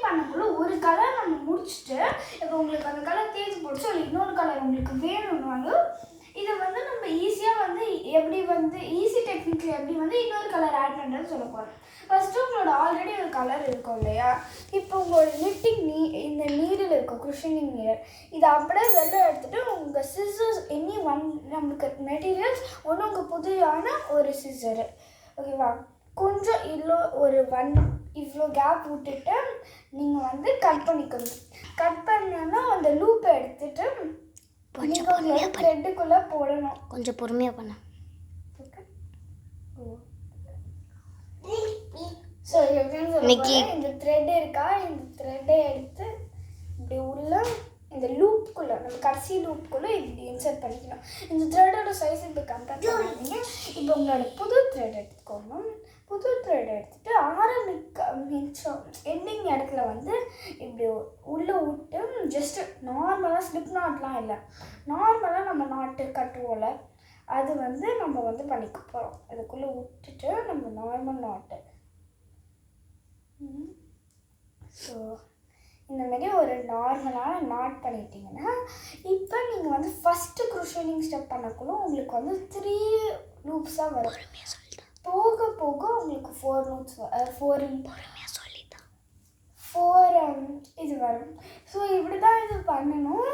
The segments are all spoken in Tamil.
பண்ணக்குள்ள ஒரு கலர் நம்ம முடிச்சுட்டு இப்போ உங்களுக்கு அந்த கலர் தேய்ச்சி போட்டு இன்னொரு கலர் உங்களுக்கு வேணும்னாலும் இதை வந்து நம்ம ஈஸியாக வந்து எப்படி வந்து ஈஸி டெக்னிக்கில் எப்படி வந்து இன்னொரு கலர் ஆட் பண்ணுறதுன்னு சொல்ல போகிறோம். ஃபஸ்ட்டு உங்களோட ஆல்ரெடி ஒரு கலர் இருக்கும் இல்லையா, இப்போ உங்களோட நிட்டிங் இந்த நீடில் இருக்கும் குஷனிங் நீடல், இதை அப்படியே வெளில எடுத்துகிட்டு உங்கள் சிசர்ஸ் நமக்கு மெட்டீரியல்ஸ் ஒன்று உங்கள் புதியான ஒரு சிசரு ஓகேவா, கொஞ்சம் இவ்வளோ கேப் விட்டுட்டு நீங்கள் வந்து கட் பண்ணிக்கணும். கட் பண்ணோன்னா அந்த லூப்பை எடுத்துட்டு த்ரெட்டுக்குள்ளே போடணும். கொஞ்சம் பொறுமையாக பண்ண. ஸோ எப்படின்னு சொல்லுங்க, இந்த த்ரெட் இருக்கா, இந்த த்ரெட்டை எடுத்து இப்படி உள்ள இந்த லூப்புக்குள்ளே நம்ம கடைசி லூப்புக்குள்ளே இப்படி இன்சர்ட் பண்ணிக்கணும். இந்த த்ரெட்டோட சைஸ் இப்போ கம்பேர் பண்ணுறீங்க. இப்போ உங்களோட புது த்ரெட் எடுத்துக்கோங்க. புது த்ரெட் எடுத்துகிட்டு மிச்சம் எண்டிங் இடத்துல வந்து இப்படி உள்ளே விட்டு ஜஸ்ட்டு நார்மலாக ஸ்லிப் நாட்லாம் இல்லை, நார்மலாக நம்ம நாட்டு கட்டுவோம்ல அது வந்து நம்ம வந்து பண்ணிக்க போகிறோம். அதுக்குள்ளே விட்டுட்டு நம்ம நார்மல் நாட்டு ஸோ இந்தமாரி ஒரு நார்மலான நாட் பண்ணிட்டீங்கன்னா இப்போ நீங்கள் வந்து ஃபஸ்ட்டு க்ரோஷனிங் ஸ்டெப் பண்ணக்குள்ள உங்களுக்கு வந்து 3 லூப்ஸாக வரும். போக போக உங்களுக்கு 4 லூப்ஸ் 4 இது வரும். ஸோ இப்படி தான் இது பண்ணணும்.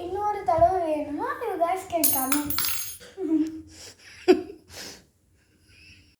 இன்னொரு தடவை வேணும்னா யூ கைஸ் கேன் கமெண்ட்.